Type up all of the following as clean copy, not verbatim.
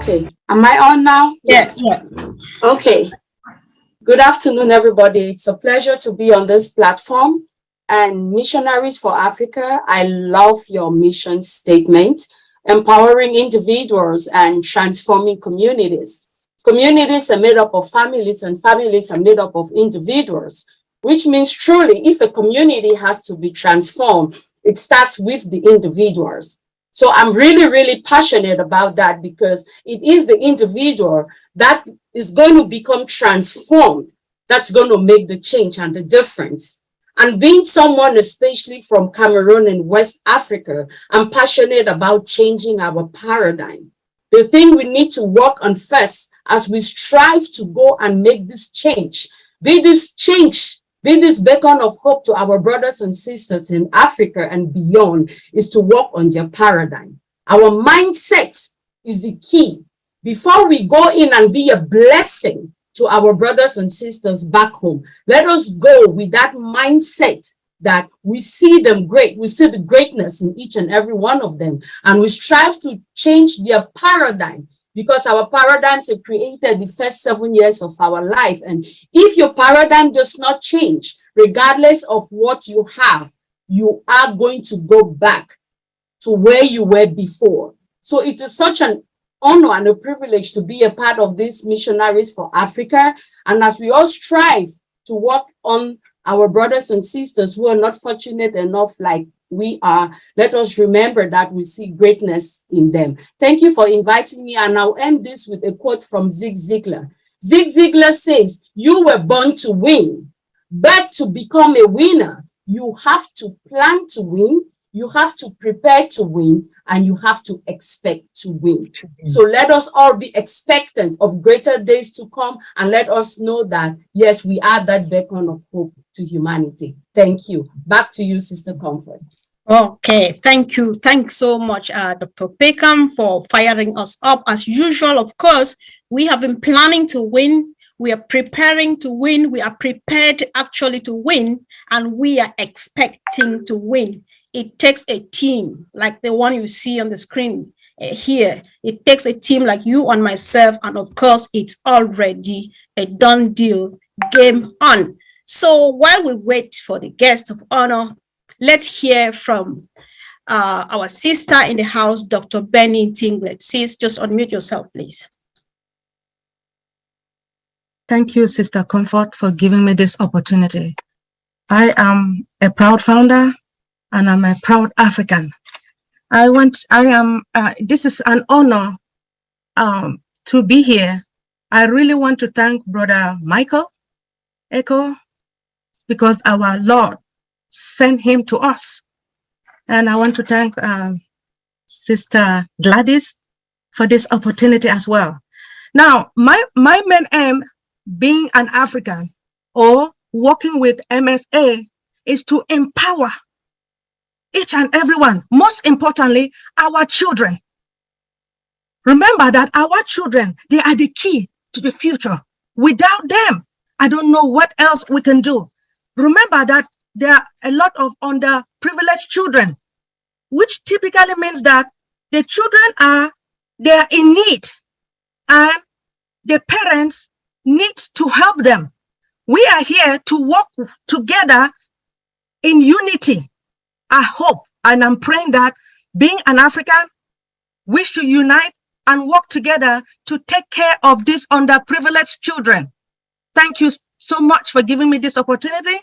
Okay, am I on now? Yes. Yeah. Okay. Good afternoon, everybody. It's a pleasure to be on this platform. And Missionaries for Africa, I love your mission statement, empowering individuals and transforming communities. Communities are made up of families, and families are made up of individuals, which means truly, if a community has to be transformed, it starts with the individuals. So I'm really, really passionate about that, because it is the individual that is going to become transformed that's going to make the change and the difference. And being someone, especially from Cameroon and West Africa, I'm passionate about changing our paradigm. The thing we need to work on first as we strive to go and make this change, be this beacon of hope to our brothers and sisters in Africa and beyond, is to work on their paradigm. Our mindset is the key. Before we go in and be a blessing to our brothers and sisters back home, let us go with that mindset that we see them great. We see the greatness in each and every one of them, and we strive to change their paradigm, because our paradigms are created the first 7 years of our life. And if your paradigm does not change, regardless of what you have, you are going to go back to where you were before. So it is such an honor and a privilege to be a part of this Missionaries for Africa. And as we all strive to work on our brothers and sisters who are not fortunate enough like we are, let us remember that we see greatness in them. Thank you for inviting me. And I'll end this with a quote from Zig Ziglar. Zig Ziglar says, "You were born to win, but to become a winner, you have to plan to win, you have to prepare to win, and you have to expect to win." So let us all be expectant of greater days to come, and let us know that, yes, we are that beacon of hope to humanity. Thank you. Back to you, Sister Comfort. Okay, thank you. Thanks so much, Dr. Peckham, for firing us up. As usual, of course, we have been planning to win. We are preparing to win. We are prepared actually to win, and we are expecting to win. It takes a team like the one you see on the screen here. It takes a team like you and myself, and of course, it's already a done deal. Game on. So while we wait for the guest of honor, let's hear from our sister in the house, Dr. Benny Tinglet. Sis, just unmute yourself, please. Thank you, Sister Comfort, for giving me this opportunity. I am a proud founder, and I'm a proud African. This is an honor to be here. I really want to thank Brother Michael Echo, because our Lord sent him to us. And I want to thank Sister Gladys for this opportunity as well. Now, my main aim, being an African or working with MFA, is to empower each and everyone, most importantly, our children. Remember that our children, they are the key to the future. Without them, I don't know what else we can do. Remember that there are a lot of underprivileged children, which typically means that the children they are in need, and the parents need to help them. We are here to work together in unity. I hope, and I'm praying that, being an African, we should unite and work together to take care of these underprivileged children. Thank you so much for giving me this opportunity.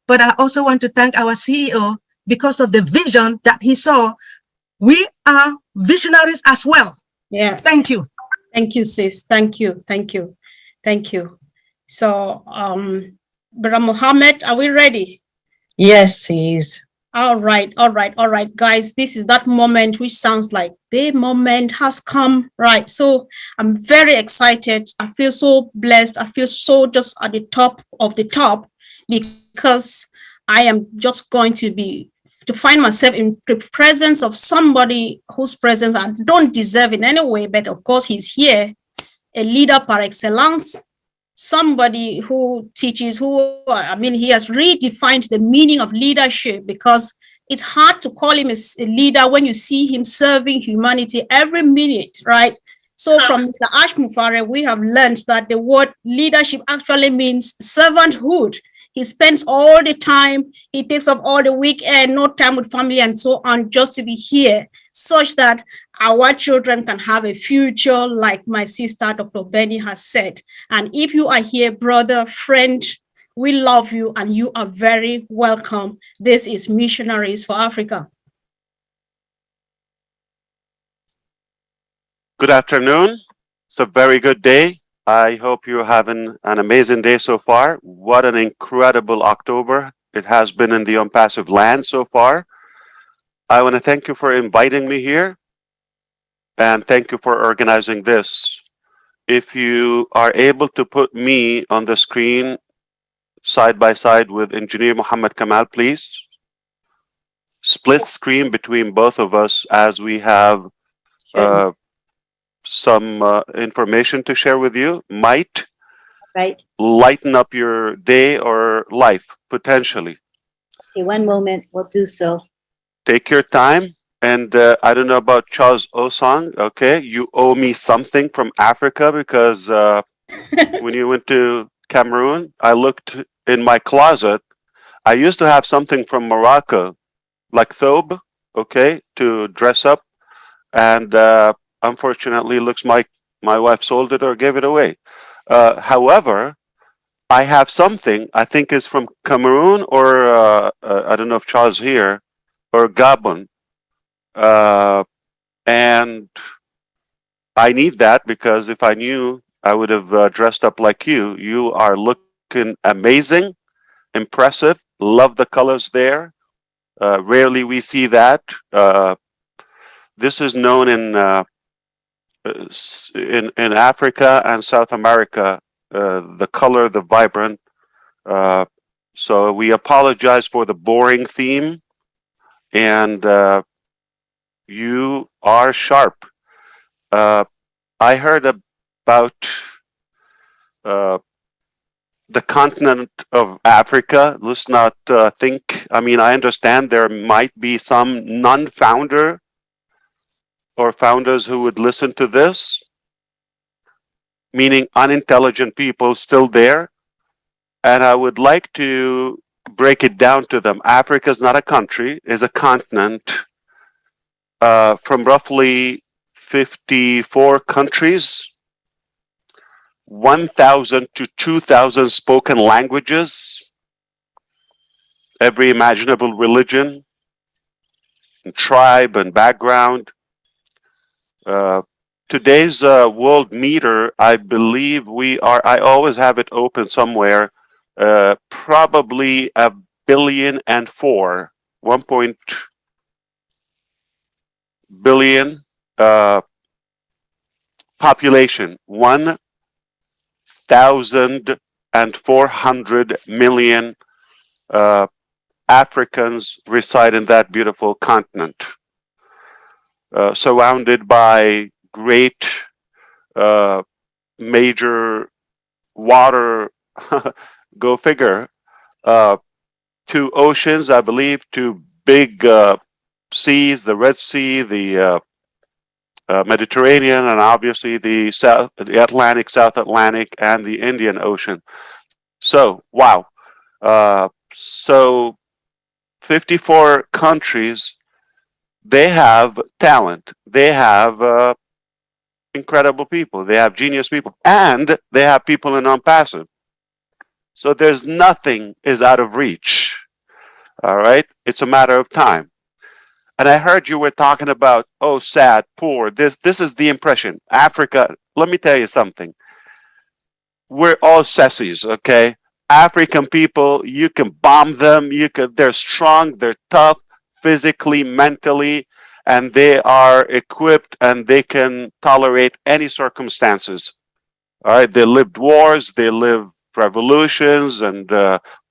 But I also want to thank our CEO, because of the vision that he saw. We are visionaries as well. Yeah. Thank you. Thank you, sis. Thank you. Thank you. Thank you. So, Brother Mohammed, are we ready? Yes, he is. All right, guys. This is that moment which sounds like the moment has come, right? So I'm very excited. I feel so blessed. I feel so just at the top of the top, because I am just going to find myself in the presence of somebody whose presence I don't deserve in any way, but of course he's here, a leader par excellence, somebody who teaches, he has redefined the meaning of leadership, because it's hard to call him a leader when you see him serving humanity every minute, right? So from Mr. Ash Mufare, we have learned that the word leadership actually means servanthood. He spends all the time, he takes up all the weekend, no time with family and so on, just to be here, such that our children can have a future, like my sister, Dr. Benny, has said. And if you are here, brother, friend, we love you and you are very welcome. This is Missionaries for Africa. Good afternoon. It's a very good day. I hope you're having an amazing day so far. What an incredible October it has been in the Unpassive land so far. I want to thank you for inviting me here and thank you for organizing this. If you are able to put me on the screen side by side with Engineer Muhammad Kamal, please. Split screen between both of us as we have some information to share with you might lighten up your day or life potentially. Okay, one moment, we'll do so. Take your time. And I don't know about Charles Osang. Okay, you owe me something from Africa because when you went to Cameroon, I looked in my closet. I used to have something from Morocco, like thobe, okay, to dress up. And unfortunately, looks like my wife sold it or gave it away. However, I have something I think is from Cameroon or I don't know if Charles here or Gabon, and I need that because if I knew, I would have dressed up like you. You are looking amazing, impressive. Love the colors there. Rarely we see that. This is known in Africa and South America, the color, the vibrant. So we apologize for the boring theme, and you are sharp. I heard about the continent of Africa. Let's not think. I mean, I understand there might be some non-founder or founders who would listen to this, meaning unintelligent people still there. And I would like to break it down to them. Africa is not a country, is a continent from roughly 54 countries, 1,000 to 2,000 spoken languages, every imaginable religion, and tribe and background. Today's world meter, I believe I always have it open somewhere, probably 1.4 billion population, 1,400 million Africans reside in that beautiful continent, surrounded by great major water, go figure, 2 oceans, I believe, 2 big seas, the Red Sea, the Mediterranean, and obviously the Atlantic, South Atlantic, and the Indian Ocean. So, wow. So 54 countries, they have talent. They have incredible people. They have genius people. And they have people in Unpassive. So there's nothing is out of reach. All right? It's a matter of time. And I heard you were talking about, oh, sad, poor. This is the impression. Africa, let me tell you something. We're all sissies, okay? African people, you can bomb them. They're strong, they're tough, physically, mentally, and they are equipped and they can tolerate any circumstances. All right, they lived wars, they lived revolutions and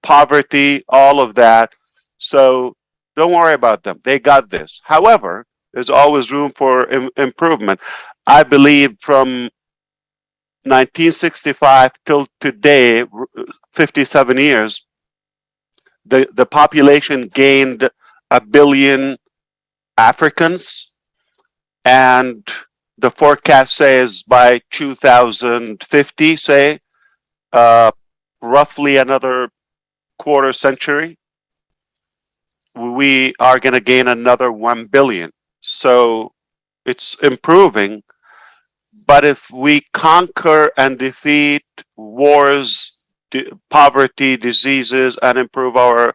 poverty, all of that. So don't worry about them. They got this. However, there's always room for improvement. I believe from 1965 till today, 57 years, the population gained 1 billion Africans, and the forecast says by 2050, say, roughly another quarter century, we are going to gain another 1 billion. So it's improving. But if we conquer and defeat wars, poverty, diseases, and improve our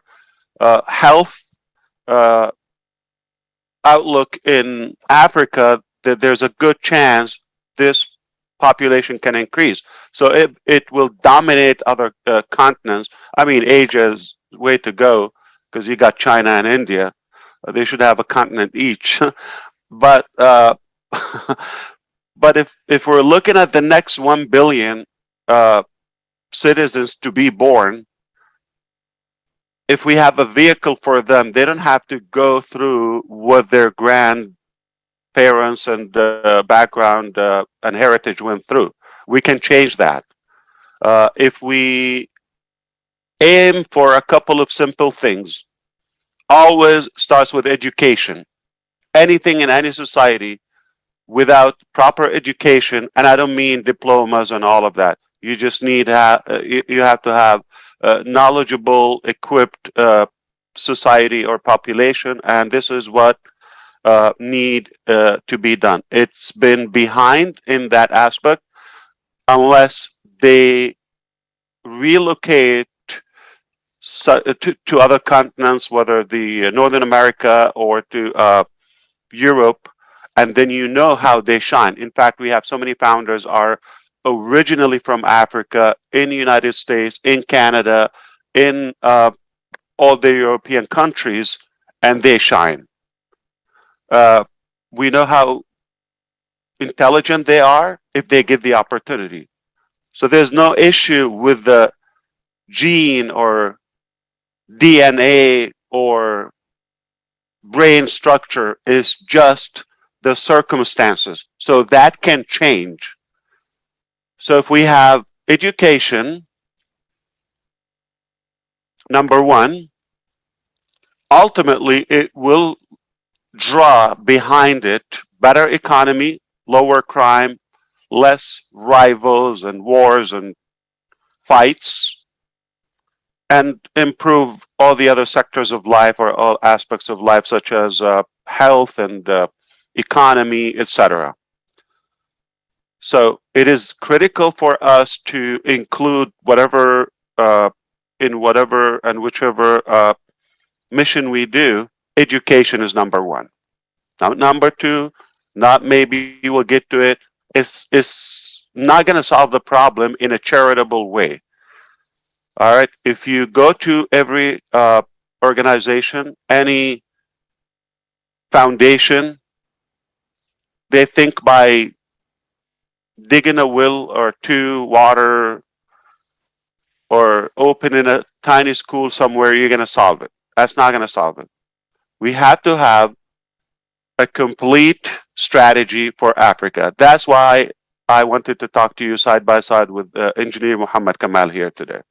health uh, outlook in Africa, that there's a good chance this population can increase. So it will dominate other continents. I mean, Asia's way to go because you got China and India. They should have a continent each. But but if we're looking at the next 1 billion uh, citizens to be born, if we have a vehicle for them, they don't have to go through what their grandparents and background and heritage went through. We can change that. If we aim for a couple of simple things, always starts with education. Anything in any society without proper education, and I don't mean diplomas and all of that. You just need you have to have knowledgeable, equipped society or population, and this is what need to be done. It's been behind in that aspect unless they relocate to other continents, whether the Northern America or to Europe, and then you know how they shine. In fact, we have so many founders are originally from Africa, in the United States, in Canada, in all the European countries, and they shine. Uh, we know how intelligent they are if they give the opportunity. So there's no issue with the gene or DNA or brain structure, is just the circumstances. So that can change. So if we have education, number one, ultimately it will draw behind it better economy, lower crime, less rivals and wars and fights, and improve all the other sectors of life or all aspects of life, such as health and economy, etc. So it is critical for us to include whatever, in whatever and whichever mission we do, education is number one. Now, number two, not maybe we'll get to it, is not going to solve the problem in a charitable way. All right. If you go to every organization, any foundation, they think by digging a well or two, water, or opening a tiny school somewhere, you're going to solve it. That's not going to solve it. We have to have a complete strategy for Africa. That's why I wanted to talk to you side by side with Engineer Muhammad Kamal here today.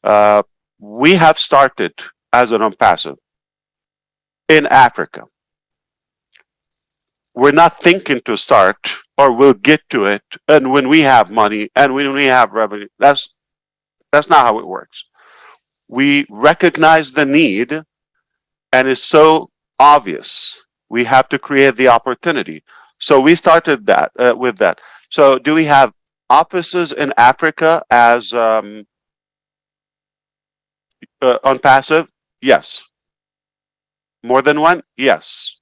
Uh, we have started as an ONPASSIVE in Africa. We're not thinking to start, or we'll get to it, and when we have money and when we have revenue. That's not how it works. We recognize the need, and it's so obvious. We have to create the opportunity. So we started that with that. So do we have offices in Africa as ONPASSIVE? Yes. More than one? Yes.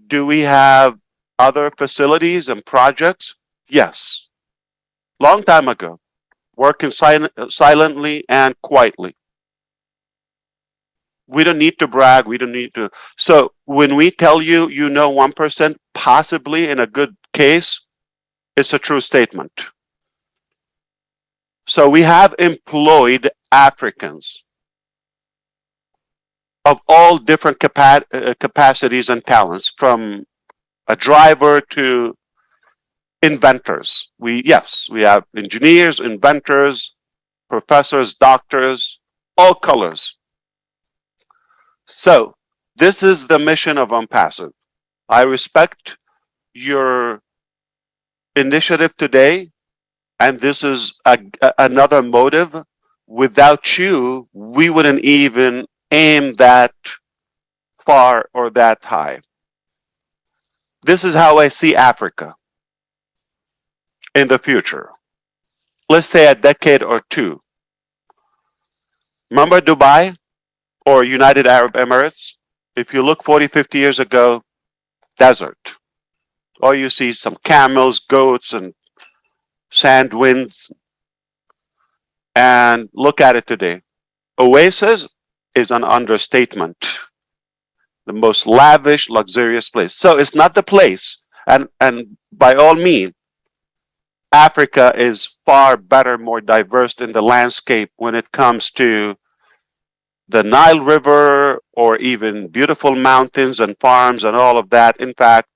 Do we have other facilities and projects? Yes. Long time ago, working silently and quietly. We don't need to brag. We don't need to. So when we tell you, 1%, possibly in a good case, it's a true statement. So we have employed Africans of all different capacities and talents, from a driver to inventors. Yes, we have engineers, inventors, professors, doctors, all colors. So this is the mission of ONPASSIVE. I respect your initiative today, and this is another motive. Without you, we wouldn't even aim that far or that high. This is how I see Africa in the future. Let's say a decade or two. Remember Dubai or United Arab Emirates? If you look 40, 50 years ago, desert. Or you see some camels, goats, and sand winds. And look at it today. Oasis is an understatement. The most lavish, luxurious place. So it's not the place. And by all means, Africa is far better, more diverse in the landscape when it comes to the Nile River or even beautiful mountains and farms and all of that. In fact,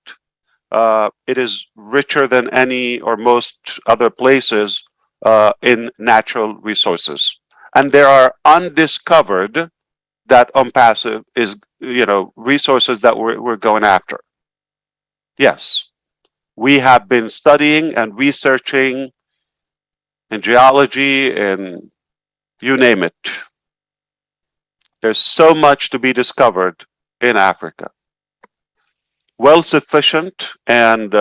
it is richer than any or most other places in natural resources. And there are undiscovered that unpassive is, resources that we're going after. Yes, we have been studying and researching in geology and you name it. There's so much to be discovered in Africa. Well sufficient, and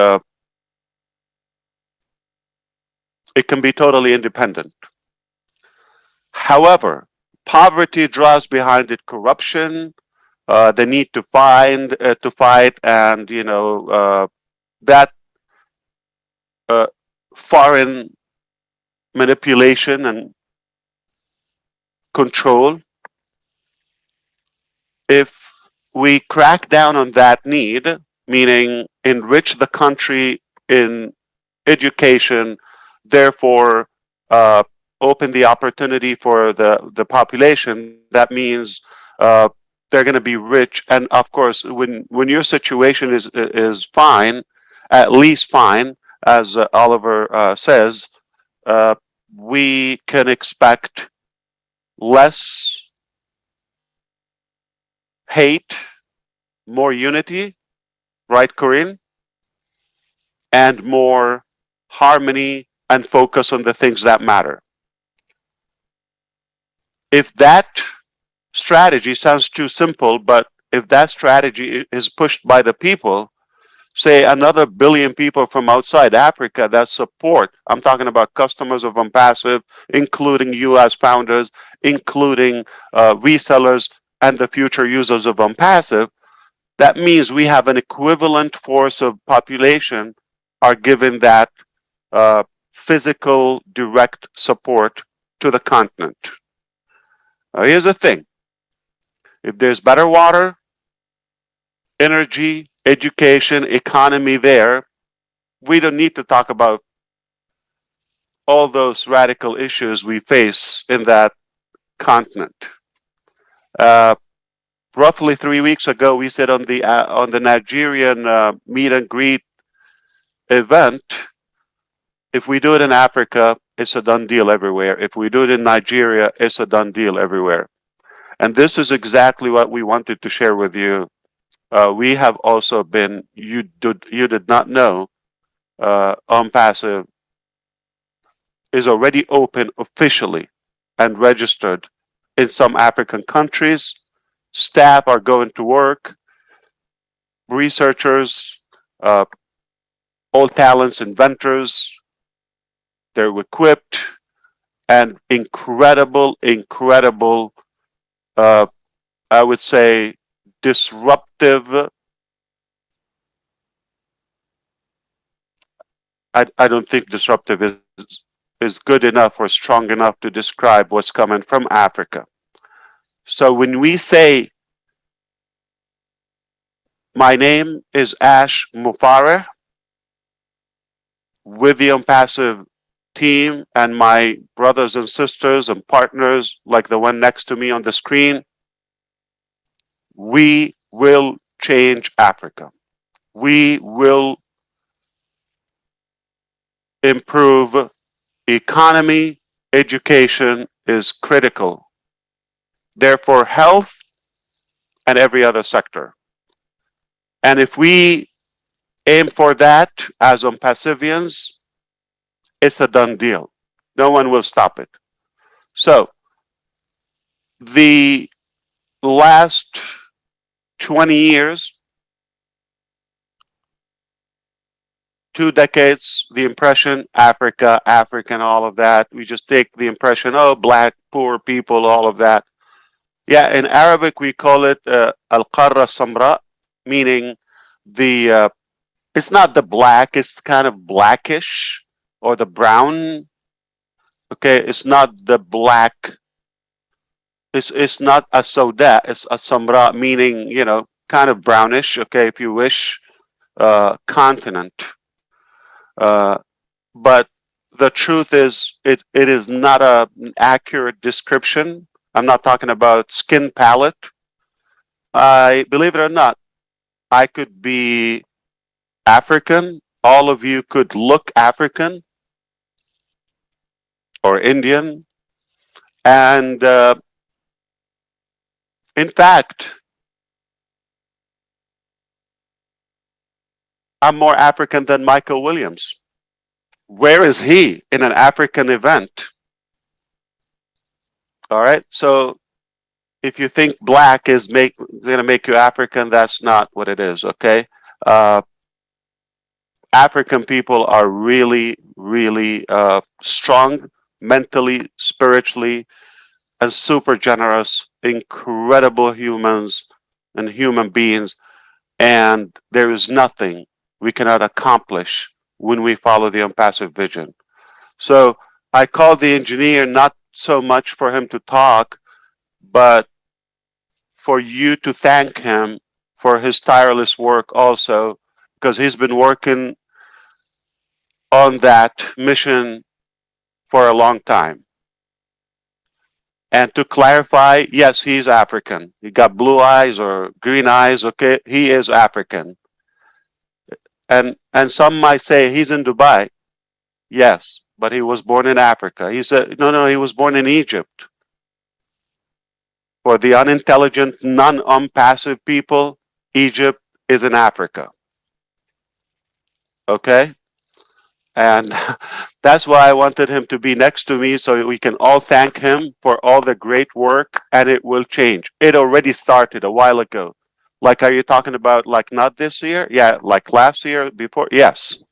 it can be totally independent. However, poverty draws behind it corruption, the need to fight, and that uh, foreign manipulation and control. If we crack down on that need, meaning enrich the country in education, therefore open the opportunity for the population, that means they're going to be rich. And of course, when your situation is fine, at least fine, as Oliver says, uh, we can expect less hate, more unity, right, Corinne? And more harmony and focus on the things that matter. If that strategy sounds too simple, but if that strategy is pushed by the people, say another billion people from outside Africa that support, I'm talking about customers of OnPassive, including US founders, including resellers, and the future users of OnPassive, that means we have an equivalent force of population are given that physical direct support to the continent. Now, here's the thing. If there's better water, energy, education, economy there, we don't need to talk about all those radical issues we face in that continent. Uh, Roughly 3 weeks ago, we said on the Nigerian meet and greet event, if we do it in Africa, it's a done deal everywhere. If we do it in Nigeria, it's a done deal everywhere. And this is exactly what we wanted to share with you. We have also been, you did not know, OnPassive is already open officially and registered in some African countries. Staff are going to work, researchers, uh, all talents, inventors, they're equipped, and incredible, uh, I would say, disruptive. I don't think disruptive is good enough or strong enough to describe what's coming from Africa. So when we say, my name is Ash Mufare with the OnPassive team and my brothers and sisters and partners like the one next to me on the screen, we will change Africa. We will improve economy. Education is critical. Therefore, health and every other sector. And if we aim for that as ONPASSIVians. It's a done deal. No one will stop it. So the last 20 years, 2 decades, the impression, Africa, African, all of that. We just take the impression, oh, black, poor people, all of that. Yeah, in Arabic, we call it al-qarra samra, meaning the, it's not the black, it's kind of blackish or the brown. Okay, it's not the black. It's not a soda, it's a samra, meaning, kind of brownish, okay, if you wish, continent. But the truth is, it is not an accurate description. I'm not talking about skin palette. I believe it or not, I could be African. All of you could look African or Indian. And in fact, I'm more African than Michael Williams. Where is he in an African event? All right. So if you think black is going to make you African, that's not what it is. Okay. African people are really, really strong mentally, spiritually, and super generous, incredible humans and human beings. And there is nothing we cannot accomplish when we follow the ONPASSIVE vision. So I called the engineer not so much for him to talk, but for you to thank him for his tireless work also, because he's been working on that mission for a long time. And to clarify, yes, he's African. He got blue eyes or green eyes, okay? He is African. And some might say he's in Dubai. Yes, but he was born in Africa. He said, no, he was born in Egypt. For the unintelligent, non-ONPASSIVE people, Egypt is in Africa. Okay? And that's why I wanted him to be next to me so we can all thank him for all the great work, and it will change. It already started a while ago. Like, are you talking about like not this year? Yeah, like last year, before? Yes,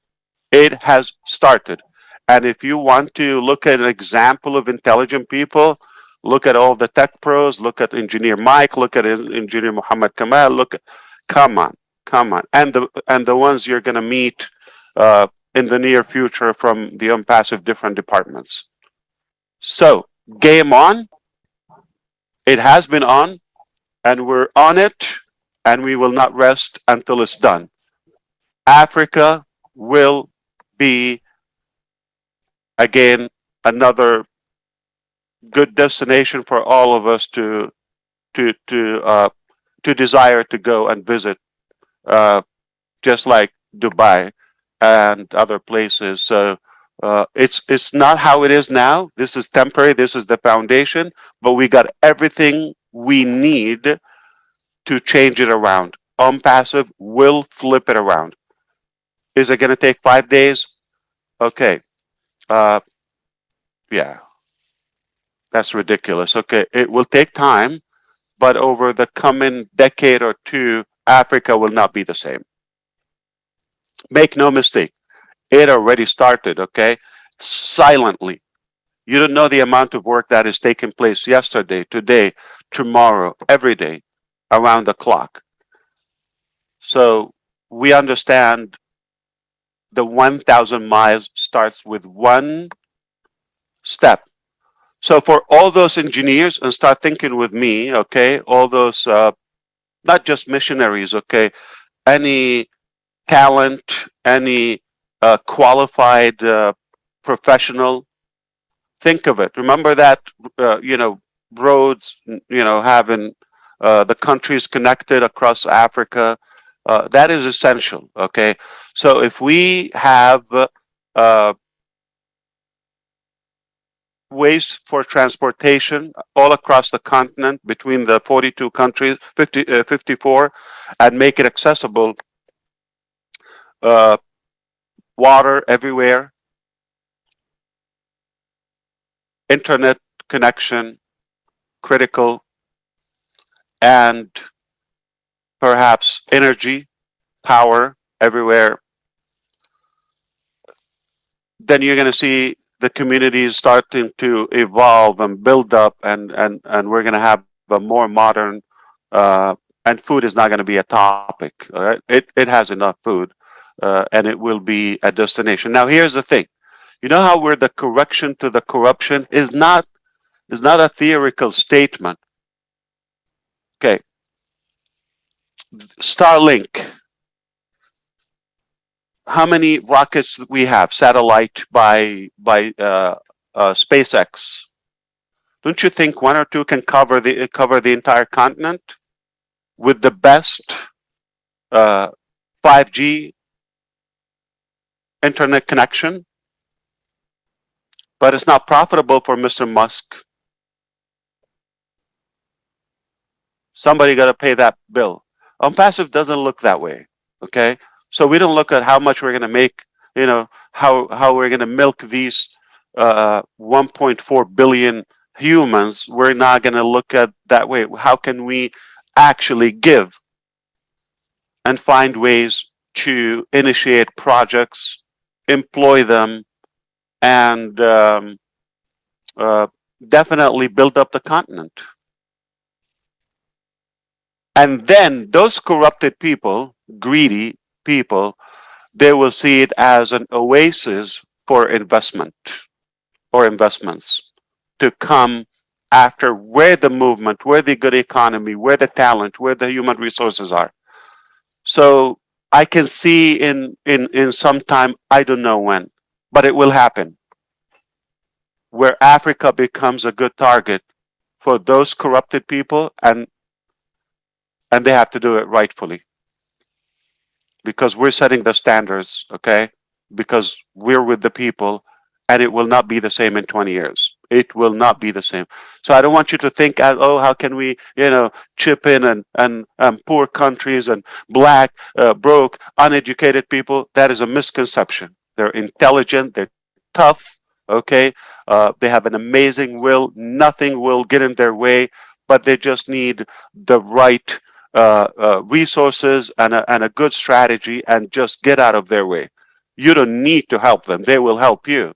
it has started. And if you want to look at an example of intelligent people, look at all the tech pros, look at engineer Mike, look at engineer Muhammad Kamal, come on. And the ones you're going to meet in the near future from the ONPASSIVE different departments. So, game on. It has been on, and we're on it, and we will not rest until it's done. Africa will be, again, another good destination for all of us to desire to go and visit, just like Dubai and other places. So it's not how it is now. This is temporary. This is the foundation, but we got everything we need to change it around. ONPASSIVE will flip it around. Is it going to take 5 days? Okay. Yeah. That's ridiculous. Okay. It will take time, but over the coming decade or two, Africa will not be the same. Make no mistake. It already started, okay? Silently. You don't know the amount of work that is taking place yesterday, today, tomorrow, every day, around the clock. So we understand the 1,000 miles starts with one step. So for all those engineers, and start thinking with me, okay, all those, not just missionaries, okay, any talent, any qualified professional, think of it. Remember that, roads, having the countries connected across Africa, that is essential, okay? So if we have ways for transportation all across the continent between the 42 countries, 54, and make it accessible, uh, water everywhere, internet connection critical, and perhaps energy, power everywhere, then you're going to see the communities starting to evolve and build up, and we're going to have a more modern, uh, and food is not going to be a topic. All right? It has enough food, and it will be a destination. Now, here's the thing. You know how we're the correction to the corruption is not a theoretical statement. Okay, Starlink. How many rockets we have? Satellite by SpaceX. Don't you think one or two can cover the entire continent with the best uh, 5G internet connection? But it's not profitable for Mr. Musk. Somebody got to pay that bill. Unpassive doesn't look that way. Okay, so we don't look at how much we're going to make. How we're going to milk these 1.4 billion humans. We're not going to look at that way. How can we actually give and find ways to initiate projects, employ them, and uh, definitely build up the continent? And then those corrupted people, greedy people, they will see it as an oasis for investment or investments to come after where the movement, where the good economy, where the talent, where the human resources are. So I can see in some time, I don't know when, but it will happen, where Africa becomes a good target for those corrupted people, and they have to do it rightfully, because we're setting the standards, okay? Because we're with the people, and it will not be the same in 20 years. It will not be the same. So I don't want you to think, oh, how can we, chip in and poor countries and black, broke, uneducated people? That is a misconception. They're intelligent, they're tough, okay? They have an amazing will. Nothing will get in their way, but they just need the right resources and a good strategy, and just get out of their way. You don't need to help them. They will help you.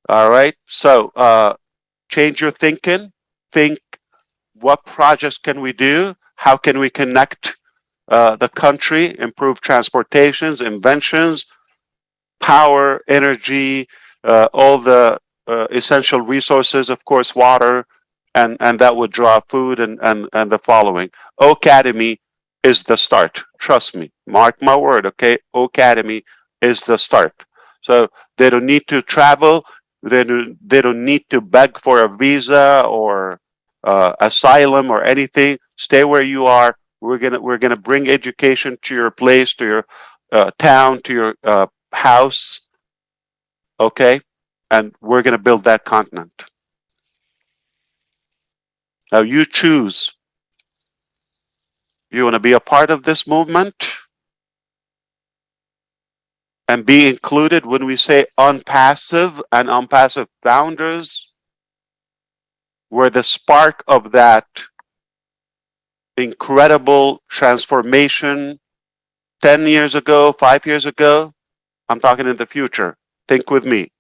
All right. So change your thinking. Think, what projects can we do? How can we connect the country, improve transportations, inventions, power, energy, all the essential resources, of course, water, and that would draw food and the following. Academy is the start. Trust me. Mark my word, okay? Academy is the start. So they don't need to travel. They don't need to beg for a visa or asylum or anything. Stay where you are. We're gonna bring education to your place, to your town, to your house, okay? And we're going to build that continent. Now you choose. You want to be a part of this movement and be included when we say unpassive and unpassive founders, where the spark of that incredible transformation 10 years ago, 5 years ago, I'm talking in the future. Think with me.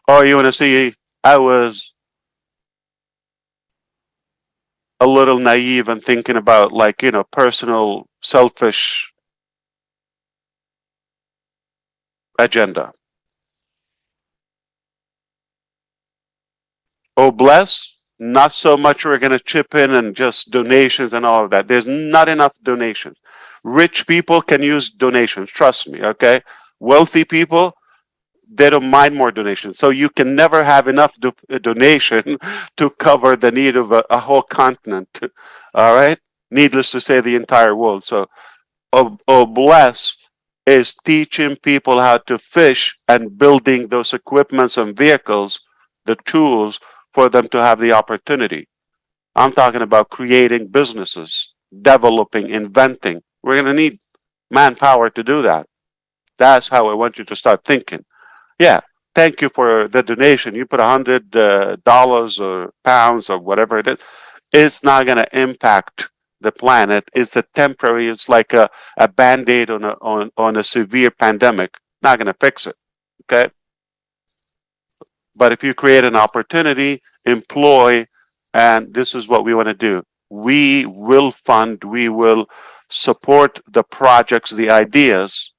Or you want to see, I was a little naive and thinking about, like, personal, selfish agenda. Oh, bless. Not so much we're going to chip in and just donations and all of that. There's not enough donations. Rich people can use donations. Trust me, okay? Wealthy people, they don't mind more donations. So you can never have enough donation to cover the need of a whole continent. All right? Needless to say, the entire world. So, bless is teaching people how to fish and building those equipments and vehicles, the tools for them to have the opportunity. I'm talking about creating businesses, developing, inventing, We're going to need manpower to do that. That's how I want you to start thinking. Yeah, thank you for the donation. You put $100 or pounds or whatever it is. It's not going to impact the planet. It's a temporary. It's like a band-aid on a severe pandemic. Not going to fix it. Okay. But if you create an opportunity, employ, and this is what we want to do. We will fund. We will support the projects, the ideas.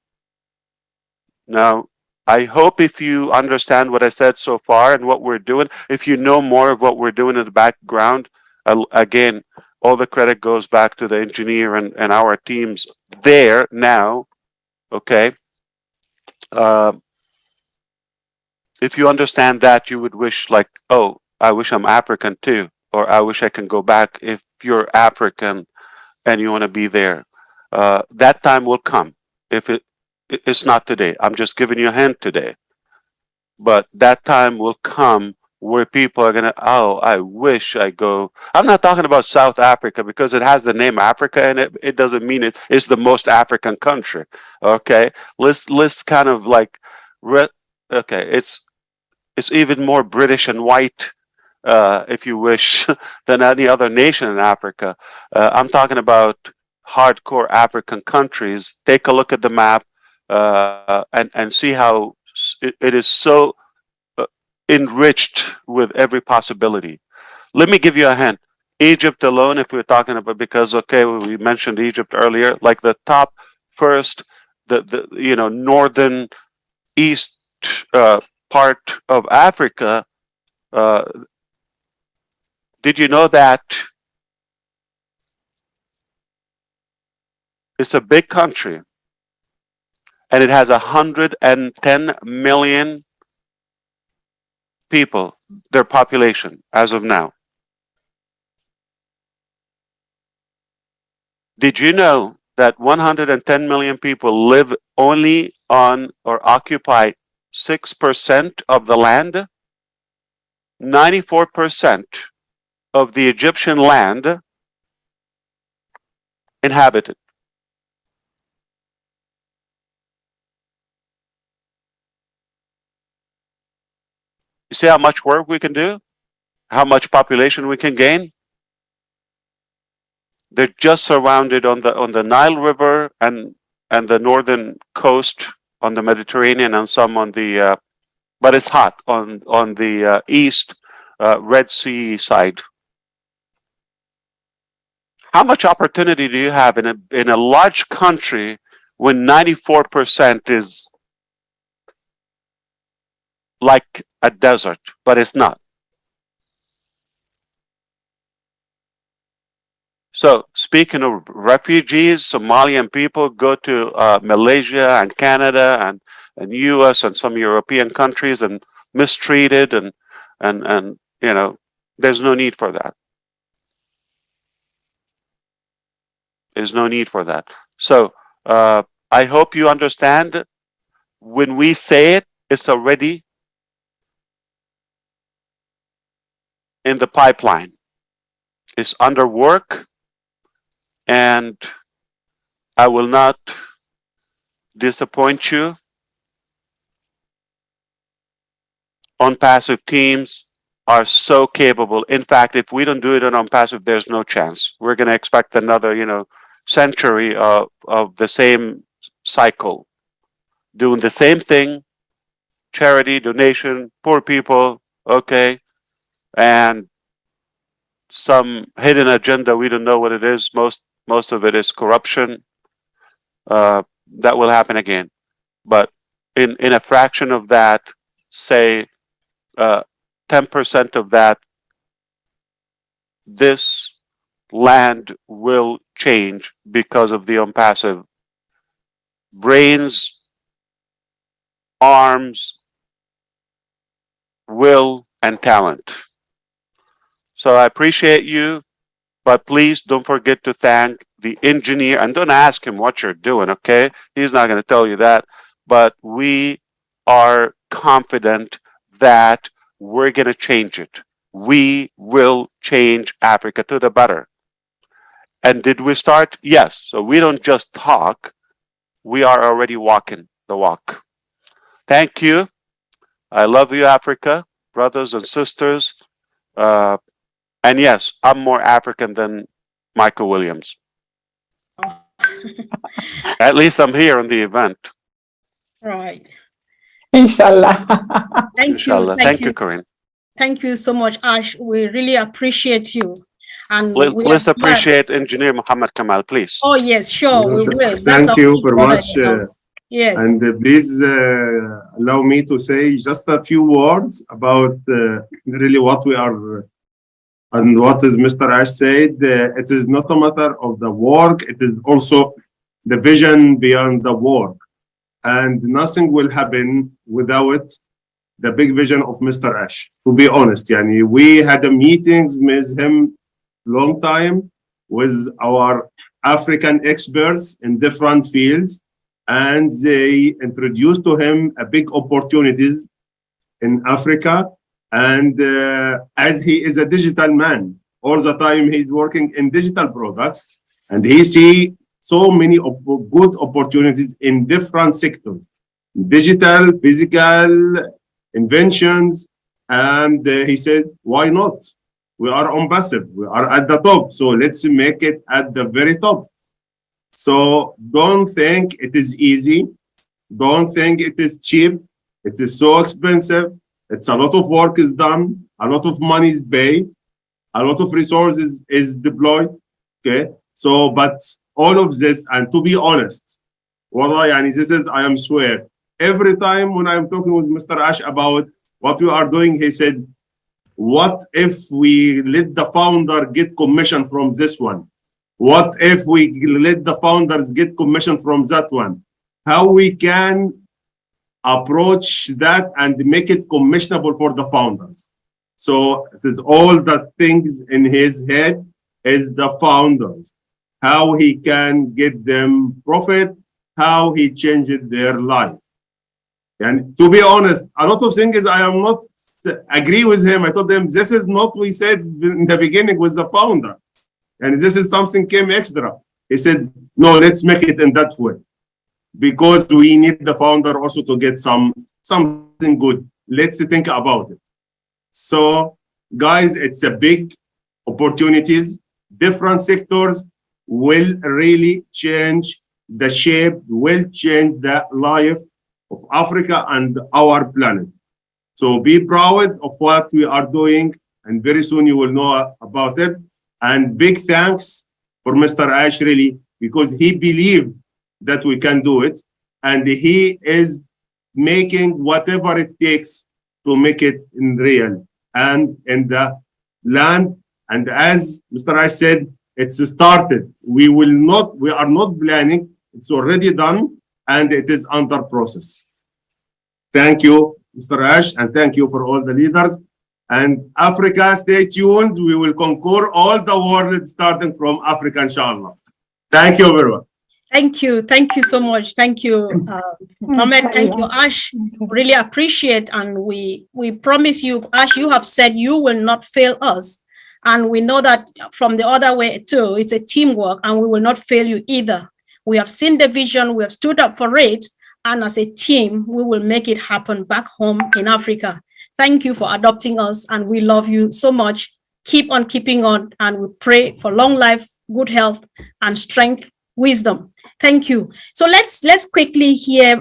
Now, I hope if you understand what I said so far and what we're doing, if you know more of what we're doing in the background, again, all the credit goes back to the engineer and our teams there now. Okay. Uh, if you understand that, you would wish like, oh, I wish I'm African too, or I wish I can go back. If you're African and you want to be there, that time will come. If it's not today, I'm just giving you a hint today. But that time will come where people are gonna, oh, I wish I go. I'm not talking about South Africa because it has the name Africa in it. It doesn't mean it's the most African country. Okay, let's kind of like, okay, it's even more British and white, if you wish, than any other nation in Africa. I'm talking about hardcore African countries. Take a look at the map and see how it is so uh, enriched with every possibility. Let me give you a hint. Egypt alone, if we're talking about, because okay, we mentioned Egypt earlier, like the top first, the northern east uh, part of Africa. Uh, did you know that it's a big country and it has 110 million people, their population as of now? Did you know that 110 million people live only on or occupy 6% of the land? 94% of the Egyptian land inhabited. You see how much work we can do? How much population we can gain? They're just surrounded on the Nile River and the northern coast on the Mediterranean and some on the but it's hot on the east Red Sea side. How much opportunity do you have in a large country when 94% is like a desert, but it's not? So speaking of refugees, Somalian people go to Malaysia and Canada and US and some European countries and mistreated and there's no need for that. There's no need for that. So I hope you understand when we say it, it's already in the pipeline. It's under work, and I will not disappoint you. ONPASSIVE teams are so capable. In fact, if we don't do it on ONPASSIVE, there's no chance. We're going to expect another, century of the same cycle, doing the same thing, charity, donation, poor people, okay, and some hidden agenda. We don't know what it is. Most of it is corruption. That will happen again. But in a fraction of that, say 10% of that, this land will change because of the ONPASSIVE brains, arms, will, and talent. So I appreciate you, but please don't forget to thank the engineer and don't ask him what you're doing, okay? He's not going to tell you that, but we are confident that we're going to change it. We will change Africa to the better. And did we start? Yes. So we don't just talk, we are already walking the walk. Thank you. I love you, Africa, brothers and sisters. Uh, and yes, I'm more African than Michael Williams. At least I'm here in the event. Right. Inshallah. Thank Inshallah. you. Thank you, Corinne. Thank you so much, Ash. We really appreciate you. And Let's appreciate Engineer Muhammad Kamal, please. Oh, yes, sure, we will. Thank you very much. Yes. And please allow me to say just a few words about really what we are and what is Mr. Ash said. It is not a matter of the work, it is also the vision beyond the work. And nothing will happen without the big vision of Mr. Ash, to be honest. Yani, we had a meeting with him long time with our African experts in different fields, and they introduced to him a big opportunities in Africa. And as he is a digital man, all the time he's working in digital products, and he see so many good opportunities in different sectors, digital, physical, inventions. And he said, why not? We are ONPASSIVE, we are at the top, so let's make it at the very top. So don't think it is easy, don't think it is cheap, it is so expensive, it's a lot of work is done, a lot of money is paid, a lot of resources is deployed, okay? So, but all of this, and to be honest, Wallah, yani, this is, I am swear, every time when I'm talking with Mr. Ash about what we are doing, he said, what if we let the founder get commission from this one? What if we let the founders get commission from that one? How we can approach that and make it commissionable for the founders? So it is all the things in his head is the founders, how he can get them profit, how he changed their life. And to be honest, a lot of things I am not agree with him. I told them, this is not what we said in the beginning with the founder. And this is something came extra. He said, no, let's make it in that way. Because we need the founder also to get something good. Let's think about it. So guys, it's a big opportunities. Different sectors will really change the shape, will change the life of Africa and our planet. So be proud of what we are doing, and very soon you will know about it. And big thanks for Mr. Ash, really, because he believed that we can do it, and he is making whatever it takes to make it in real and in the land. And as Mr. Ash said, it's started. We are not planning. It's already done, and it is under process. Thank you, Mr. Ash, and thank you for all the leaders. And Africa, stay tuned. We will conquer all the world starting from Africa, inshallah. Thank you, everyone. Thank you. Thank you so much. Thank you, Mohammed. Thank you, Ash. Really appreciate. And we promise you, Ash, you have said you will not fail us. And we know that from the other way too, it's a teamwork, and we will not fail you either. We have seen the vision, we have stood up for it, and as a team, we will make it happen back home in Africa. Thank you for adopting us, and we love you so much. Keep on keeping on, and we pray for long life, good health, and strength, wisdom. Thank you. So let's quickly hear.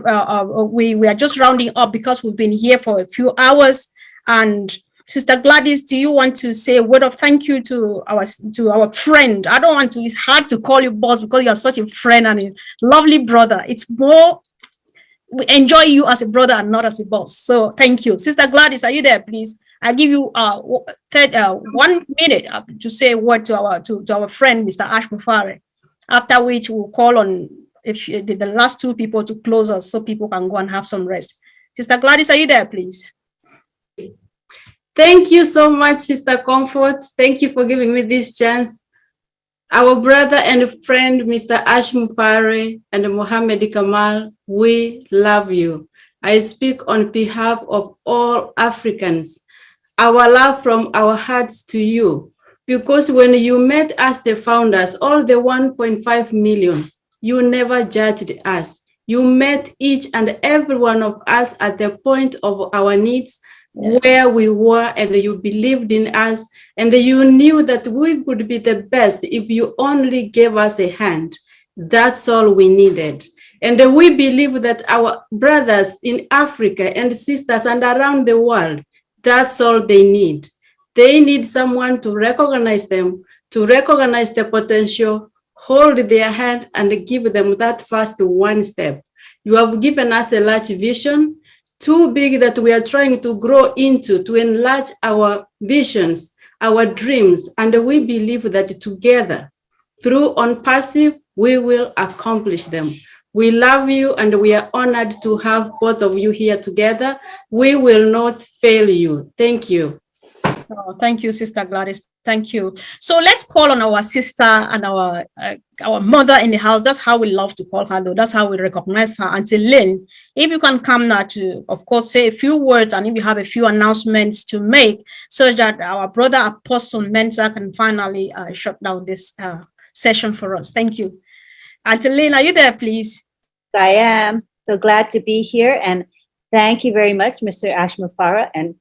We are just rounding up because we've been here for a few hours. And Sister Gladys, do you want to say a word of thank you to our friend? I don't want to. It's hard to call you boss because you are such a friend and a lovely brother. It's more. We enjoy you as a brother and not as a boss. So thank you. Sister Gladys, are you there, please? I give you 1 minute to say a word to our friend, Mr. Ash Mufare, after which we'll call on the last two people to close us so people can go and have some rest. Sister Gladys, are you there, please? Thank you so much, Sister Comfort. Thank you for giving me this chance. Our brother and friend, Mr. Ash Mufare and Mohammed Kamal, we love you. I speak on behalf of all Africans. Our love from our hearts to you. because when you met us, the founders, all the 1.5 million, you never judged us. You met each and every one of us at the point of our needs, where we were, and you believed in us, and you knew that we could be the best if you only gave us a hand. That's all we needed. And we believe that our brothers in Africa and sisters and around the world, that's all they need. They need someone to recognize them, to recognize the potential, hold their hand, and give them that first one step. You have given us a large vision, too big that we are trying to grow into, to enlarge our visions, our dreams, and we believe that together, through ONPASSIVE, we will accomplish them. We love you, and we are honored to have both of you here together. We will not fail you. Thank you. Oh, thank you, Sister Gladys. Thank you. So let's call on our sister and our mother in the house. That's how we love to call her, though. That's how we recognize her. Auntie Lynn, if you can come now to, of course, say a few words, and if you have a few announcements to make, so that our brother Apostle Mentor can finally shut down this session for us. Thank you. Auntie Lynn, are you there, please? I am so glad to be here, and thank you very much, Mr. Ashmufara and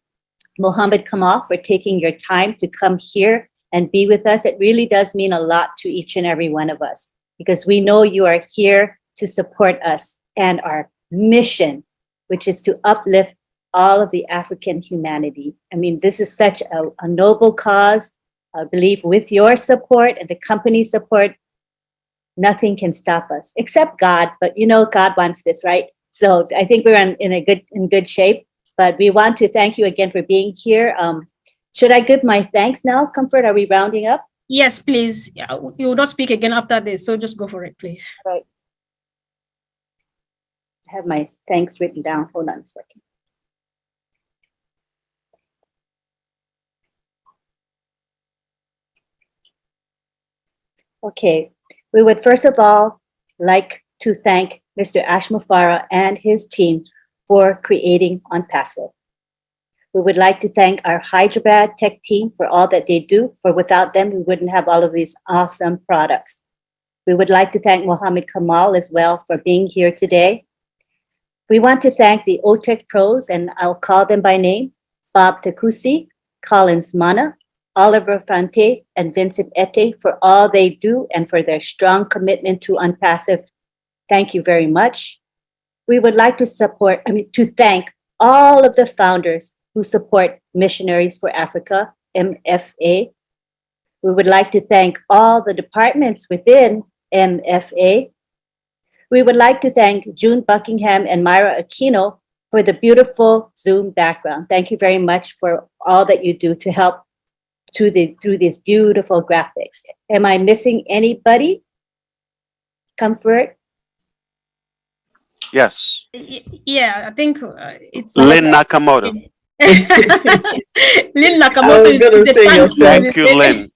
Mohammed Kamal, for taking your time to come here and be with us. It really does mean a lot to each and every one of us, because we know you are here to support us and our mission, which is to uplift all of the African humanity. I mean, this is such a noble cause. I believe with your support and the company's support, nothing can stop us except God. But you know, God wants this, right? So I think we're in good shape. But we want to thank you again for being here. Should I give my thanks now, Comfort? Are we rounding up? Yes, please. You will not speak again after this, so just go for it, please. All right. I have my thanks written down. Hold on a second. Okay. We would first of all like to thank Mr. Ashmufara and his team for creating ONPASSIVE. We would like to thank our Hyderabad tech team for all that they do, for without them, we wouldn't have all of these awesome products. We would like to thank Mohammed Kamal as well for being here today. We want to thank the OTech pros, and I'll call them by name: Bob Takusi, Collins Mana, Oliver Fante, and Vincent Ete, for all they do and for their strong commitment to ONPASSIVE. Thank you very much. We would like to thank all of the founders who support Missionaries for Africa, MFA. We would like to thank all the departments within MFA. We would like to thank June Buckingham and Myra Aquino for the beautiful Zoom background. Thank you very much for all that you do to help through these beautiful graphics. Am I missing anybody? Comfort? Yes. Yeah, I think it's Lynn Nakamoto. Lynn Nakamoto is Thank you, Lynn,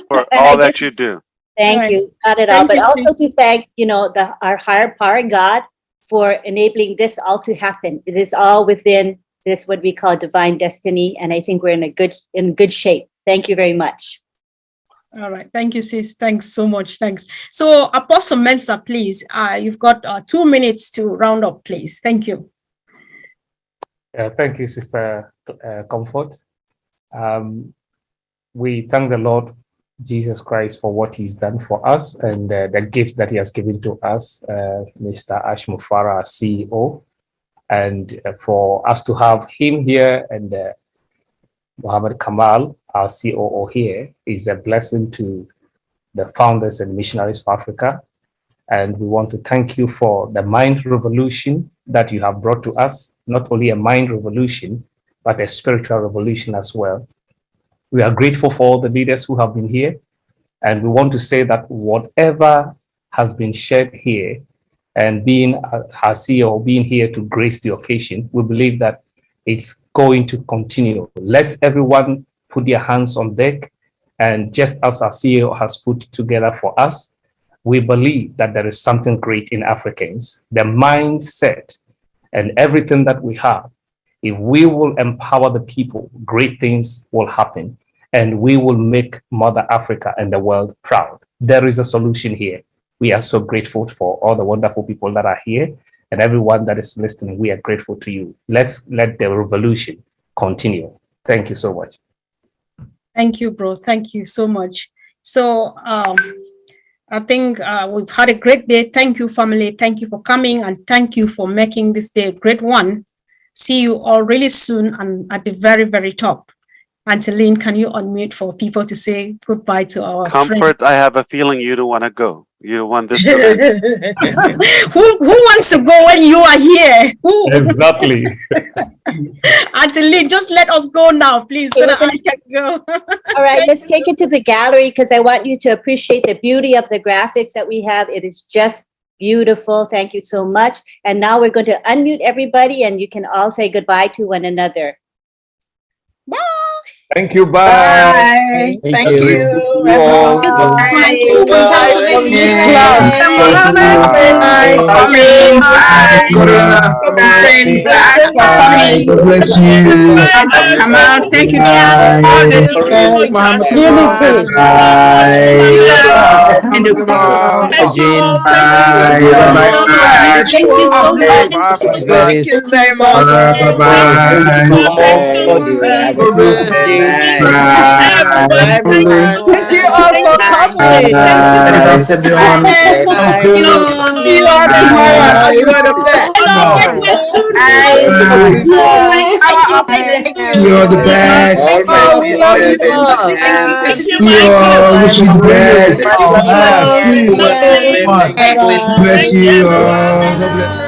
for all that you do. Thank you. Not at all. But also to thank, our higher power, God, for enabling this all to happen. It is all within this, what we call divine destiny. And I think we're in good shape. Thank you very much. All right. Thank you, sis. Thanks so much. Thanks. So Apostle Mensa, please, you've got 2 minutes to round up, please. Thank you. Thank you, Sister Comfort. We thank the Lord Jesus Christ for what he's done for us and the gift that he has given to us, Mr. Ashmufara, our CEO, and for us to have him here and Mohammed Kamal, our COO here, is a blessing to the founders and missionaries for Africa. And we want to thank you for the mind revolution that you have brought to us, not only a mind revolution, but a spiritual revolution as well. We are grateful for all the leaders who have been here. And we want to say that whatever has been shared here and being our CEO, being here to grace the occasion, we believe that it's going to continue. Let everyone put their hands on deck. And just as our CEO has put together for us, we believe that there is something great in Africans. The mindset and everything that we have, if we will empower the people, great things will happen. and we will make Mother Africa and the world proud. There is a solution here. We are so grateful for all the wonderful people that are here, and everyone that is listening. We are grateful to you. Let's let the revolution continue. Thank you so much. Thank you, bro. Thank you so much. So I think we've had a great day. Thank you, family. Thank you for coming, and thank you for making this day a great one. See you all really soon and at the very, very top. Angeline, can you unmute for people to say goodbye to our Comfort, I have a feeling you don't want to go. You want this to end. who wants to go when you are here? Exactly. Angeline, just let us go now, please, so that I can go. All right, let's take it to the gallery because I want you to appreciate the beauty of the graphics that we have. It is just beautiful. Thank you so much. And now we're going to unmute everybody and you can all say goodbye to one another. Bye. Thank you. Bye. Bye. Thank you. You all. Bye. God bless you. Come on. Thank you. Thank you so much. Thank you very much. Thank you all for coming. Thanks everyone. See you all tomorrow. You are the best. You're the best. All my sisters and You all wish you the best. See you. Bless you all. God bless you.